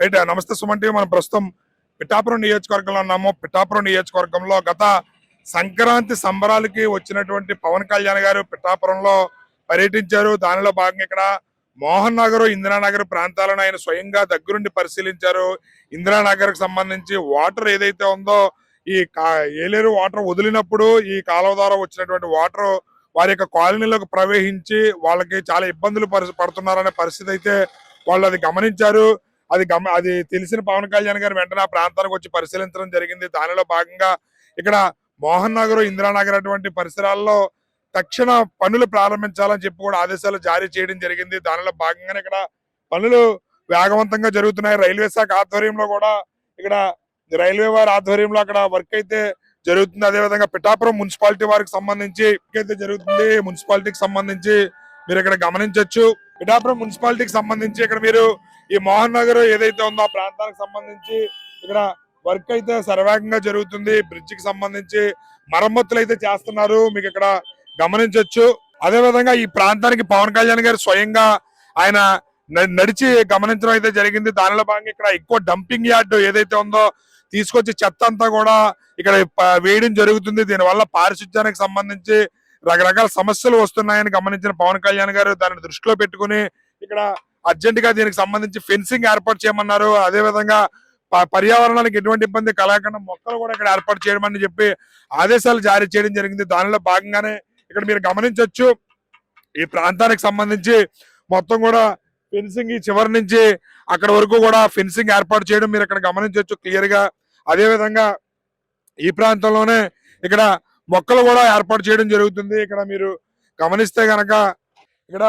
Right. నమస్తే Suman TV. మనం ప్రస్తుతం పిఠాపురం నియోజకవర్గంలో ఉన్నాము. పిఠాపురం నియోజకవర్గంలో గత సంక్రాంతి సంబరాలకి వచ్చినటువంటి పవన్ కళ్యాణ్ గారు పిఠాపురంలో పర్యటించారు. దానిలో భాగంగా ఇక్కడ మోహన్ నగర్, ఇందిరానగర్ ప్రాంతాలను ఆయన స్వయంగా దగ్గరుండి పరిశీలించారు. ఇందిరానగర్ కి సంబంధించి వాటర్ ఏదైతే ఉందో ఈ ఏలేరు వాటర్ వదిలినప్పుడు ఈ కాలువ ద్వారా వచ్చినటువంటి వాటర్ వారి యొక్క కాలనీలోకి ప్రవేశించి వాళ్ళకి చాలా ఇబ్బందులు పడుతున్నారనే పరిస్థితి అయితే వాళ్ళు అది గమనించారు. అది తెలిసిన పవన్ కళ్యాణ్ గారు వెంటనే ఆ ప్రాంతానికి వచ్చి పరిశీలించడం జరిగింది. దానిలో భాగంగా ఇక్కడ మోహన్ నగర్, ఇందిరానగర్ అటువంటి పరిసరాల్లో తక్షణ పనులు ప్రారంభించాలని చెప్పి కూడా ఆదేశాలు జారీ చేయడం జరిగింది. దానిలో భాగంగానే ఇక్కడ పనులు వేగవంతంగా జరుగుతున్నాయి. రైల్వే శాఖ ఆధ్వర్యంలో కూడా ఇక్కడ రైల్వే వారి ఆధ్వర్యంలో అక్కడ వర్క్ అయితే జరుగుతుంది. అదేవిధంగా పిఠాపురం మున్సిపాలిటీ వారికి సంబంధించి అయితే జరుగుతుంది. మున్సిపాలిటీకి సంబంధించి మీరు ఇక్కడ గమనించవచ్చు. పిఠాపురం మున్సిపాలిటీకి సంబంధించి ఇక్కడ మీరు ఈ మోహన్ నగర్ ఏదైతే ఉందో ఆ ప్రాంతానికి సంబంధించి ఇక్కడ వర్క్ అయితే శరవేగంగా జరుగుతుంది. బ్రిడ్జ్ కి సంబంధించి మరమ్మతులు అయితే చేస్తున్నారు, మీకు ఇక్కడ గమనించవచ్చు. అదే విధంగా ఈ ప్రాంతానికి పవన్ కళ్యాణ్ గారు స్వయంగా ఆయన నడిచి గమనించడం అయితే జరిగింది. దానిలో భాగంగా ఇక్కడ ఎక్కువ డంపింగ్ యార్డ్ ఏదైతే ఉందో తీసుకొచ్చి చెత్త అంతా కూడా ఇక్కడ వేయడం జరుగుతుంది. దీనివల్ల పారిశుధ్యానికి సంబంధించి రకరకాల సమస్యలు వస్తున్నాయని గమనించిన పవన్ కళ్యాణ్ గారు దాన్ని దృష్టిలో పెట్టుకుని ఇక్కడ అర్జెంట్ గా దీనికి సంబంధించి ఫెన్సింగ్ ఏర్పాటు చేయమన్నారు. అదే విధంగా పర్యావరణానికి ఎటువంటి ఇబ్బంది కలగకుండా మొక్కలు కూడా ఇక్కడ ఏర్పాటు చేయమని చెప్పి ఆదేశాలు జారీ చేయడం జరిగింది. దానిలో భాగంగానే ఇక్కడ మీరు గమనించవచ్చు ఈ ప్రాంతానికి సంబంధించి మొత్తం కూడా ఫెన్సింగ్ ఈ చివరి నుంచి అక్కడ వరకు కూడా ఫెన్సింగ్ ఏర్పాటు చేయడం మీరు ఇక్కడ గమనించవచ్చు క్లియర్ గా. అదే విధంగా ఈ ప్రాంతంలోనే ఇక్కడ మొక్కలు కూడా ఏర్పాటు చేయడం జరుగుతుంది. ఇక్కడ మీరు గమనిస్తే గనక ఇక్కడ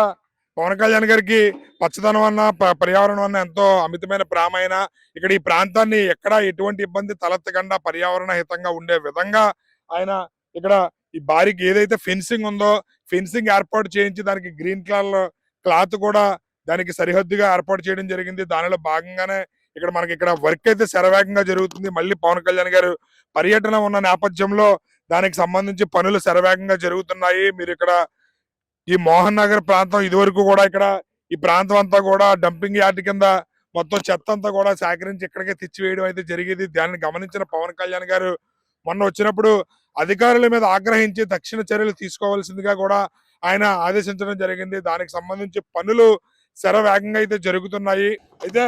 పవన్ కళ్యాణ్ గారికి పచ్చదనం అన్న పర్యావరణం అన్న ఎంతో అమితమైన ప్రేమైన ఇక్కడ ఈ ప్రాంతాన్ని ఎక్కడ ఎటువంటి ఇబ్బంది తలెత్తకుండా పర్యావరణ హితంగా ఉండే విధంగా ఆయన ఇక్కడ ఈ బారికి ఏదైతే ఫెన్సింగ్ ఉందో ఫెన్సింగ్ ఏర్పాటు చేయించి దానికి గ్రీన్ కలర్ క్లాత్ కూడా దానికి సరిహద్దుగా ఏర్పాటు చేయడం జరిగింది. దానిలో భాగంగానే ఇక్కడ మనకి ఇక్కడ వర్క్ అయితే శరవేగంగా జరుగుతుంది. మళ్ళీ పవన్ కళ్యాణ్ గారు పర్యటన ఉన్న నేపథ్యంలో దానికి సంబంధించి పనులు శరవేగంగా జరుగుతున్నాయి. మీరు ఇక్కడ ఈ మోహన్ నగర్ ప్రాంతం ఇదివరకు కూడా ఇక్కడ ఈ ప్రాంతం అంతా కూడా డంపింగ్ యార్డ్ కింద మొత్తం చెత్త అంతా కూడా సేకరించి ఇక్కడికే తెచ్చివేయడం అయితే జరిగేది. దాన్ని గమనించిన పవన్ కళ్యాణ్ గారు మొన్న వచ్చినప్పుడు అధికారుల మీద ఆగ్రహించి తక్షణ చర్యలు తీసుకోవాల్సిందిగా కూడా ఆయన ఆదేశించడం జరిగింది. దానికి సంబంధించి పనులు శరవేగంగా అయితే జరుగుతున్నాయి. అయితే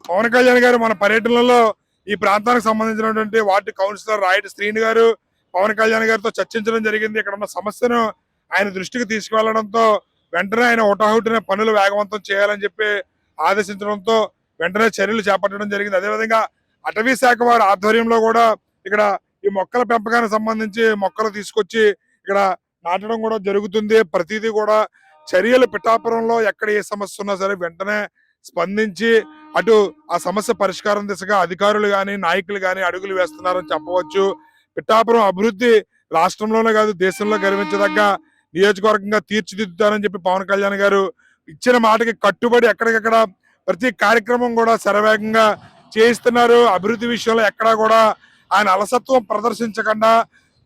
పవన్ కళ్యాణ్ గారు మన పర్యటనలో ఈ ప్రాంతానికి సంబంధించినటువంటి వార్డు కౌన్సిలర్ రాయటి శ్రీని గారు పవన్ కళ్యాణ్ గారితో చర్చించడం జరిగింది. ఇక్కడ ఉన్న సమస్యను ఆయన దృష్టికి తీసుకువెళ్లడంతో వెంటనే ఆయన హుటాహుటిన పనులు వేగవంతం చేయాలని చెప్పి ఆదేశించడంతో వెంటనే చర్యలు చేపట్టడం జరిగింది. అదేవిధంగా అటవీ శాఖ వారి ఆధ్వర్యంలో కూడా ఇక్కడ ఈ మొక్కల పెంపకానికి సంబంధించి మొక్కలు తీసుకొచ్చి ఇక్కడ నాటడం కూడా జరుగుతుంది. ప్రతిదీ కూడా చర్యలు పిఠాపురంలో ఎక్కడ ఏ సమస్య ఉన్నా సరే వెంటనే స్పందించి అటు ఆ సమస్య పరిష్కారం దిశగా అధికారులు గాని నాయకులు గాని అడుగులు వేస్తున్నారని చెప్పవచ్చు. పిఠాపురం అభివృద్ధి రాష్ట్రంలోనే కాదు దేశంలో గర్వించదగ్గ నియోజకవర్గంగా తీర్చిదిద్దుతారని చెప్పి పవన్ కళ్యాణ్ గారు ఇచ్చిన మాటకి కట్టుబడి ఎక్కడికెక్కడ ప్రతి కార్యక్రమం కూడా శరవేగంగా చేయిస్తున్నారు. అభివృద్ధి విషయంలో ఎక్కడా కూడా ఆయన అలసత్వం ప్రదర్శించకుండా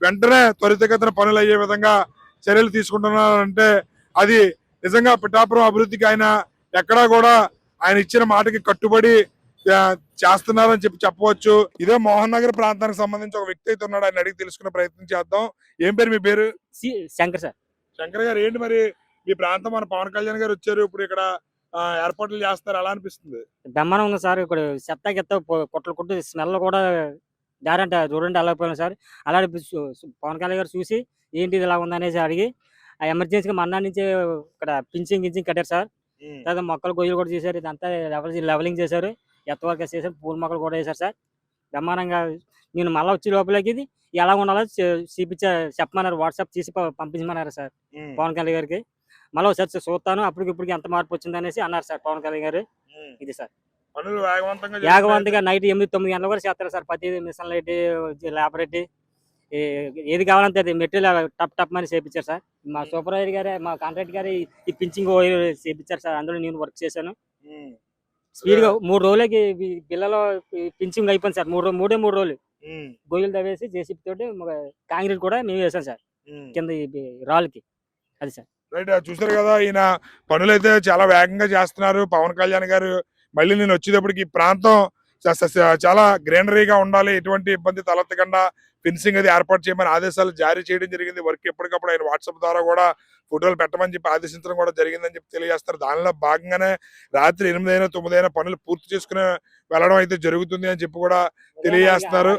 వెంటనే త్వరితగతిన పనులు అయ్యే విధంగా చర్యలు తీసుకుంటున్నారంటే అది నిజంగా పిఠాపురం అభివృద్ధికి ఆయన ఎక్కడా కూడా ఆయన ఇచ్చిన మాటకి కట్టుబడి చేస్తున్నారని చెప్పి చెప్పవచ్చు. ఇదే మోహన్ నగర్ ప్రాంతానికి సంబంధించి ఒక వ్యక్తి అయితే ఉన్నాడు, ఆయన అడిగి తెలుసుకునే ప్రయత్నం చేద్దాం. ఏం పేరు మీ పేరు? శంకర్ సార్. శంకర్ గారు, ఏంటి మరి మీ ప్రాంతం మన పవన్ కళ్యాణ్ గారు వచ్చారు, ఇప్పుడు ఇక్కడ ఏర్పాట్లు చేస్తారు, ఎలా అనిపిస్తుంది? బ్రహ్మాండం ఉంది సార్. ఇక్కడ చెత్త గిత్త కొట్లు కొట్టు స్మెల్ కూడా దారంట చూడండి ఎలా పోయినా సార్. అలాగే పవన్ కళ్యాణ్ గారు చూసి ఏంటి ఇలా ఉందనేసి అడిగి ఆ ఎమర్జెన్సీగా మన్నా నుంచి ఇక్కడ పించింగ్ కట్టారు సార్. తర్వాత మొక్కలు గొయ్యలు కూడా చేశారు, ఇదంతా లెవలింగ్ చేశారు, ఎత్తవరకు చేశారు, పూల మొక్కలు కూడా వేశారు సార్. బ్రహ్మాండంగా నేను మళ్ళీ వచ్చే లోపలికి ఇది ఎలా ఉండాలో చెప్పమన్నారు, వాట్సాప్ చేసి పంపించమన్నారు సార్ పవన్ కళ్యాణ్ గారికి. మళ్ళీ ఒకసారి చూస్తాను అప్పటికి ఎంత మార్పు వచ్చింది అనేసి అన్నారు సార్ పవన్ కళ్యాణ్ గారు. ఇది సార్ వేగవంతంగా నైట్ 8-9 గంటలు కూడా చేస్తారు సార్. ప్రతి మిషన్ లైట్ లేబర్ ఏది కావాలంటే అది మెటీరియల్ టప్ టప్ అని చేయించారు సార్. మా సూపర్వైజర్ గారే మా కాంట్రాక్ట్ గారు ఈ పించింగ్ చేయించారు సార్. అందులో నేను వర్క్ చేశాను స్పీడ్ గా. 3 రోజులకి పిల్లలు పించింగ్ అయిపోయింది సార్. 3 రోజులు గొయ్యలు తవ్వేసి జేసీబీ తోటి కాంక్రీట్ కూడా మేము వేసాం సార్ కింద రాళ్ళకి. అది సార్. రైట్, చూసారు కదా, ఈయన పనులు అయితే చాలా వేగంగా చేస్తున్నారు. పవన్ కళ్యాణ్ గారు మళ్ళీ నేను వచ్చేటప్పటికి ఈ ప్రాంతం చాలా గ్రీనరీగా ఉండాలి, ఎటువంటి ఇబ్బంది తలెత్తకుండా ఫెన్సింగ్ అది ఏర్పాటు చేయమని ఆదేశాలు జారీ చేయడం జరిగింది. వర్క్ ఎప్పటికప్పుడు ఆయన వాట్సాప్ ద్వారా కూడా ఫోటోలు పెట్టమని చెప్పి ఆదేశించడం కూడా జరిగిందని చెప్పి తెలియజేస్తారు. దానిలో భాగంగానే రాత్రి 8 అయినా 9 అయినా పనులు పూర్తి చేసుకుని వెళ్ళడం అయితే జరుగుతుంది అని చెప్పి కూడా తెలియజేస్తున్నారు.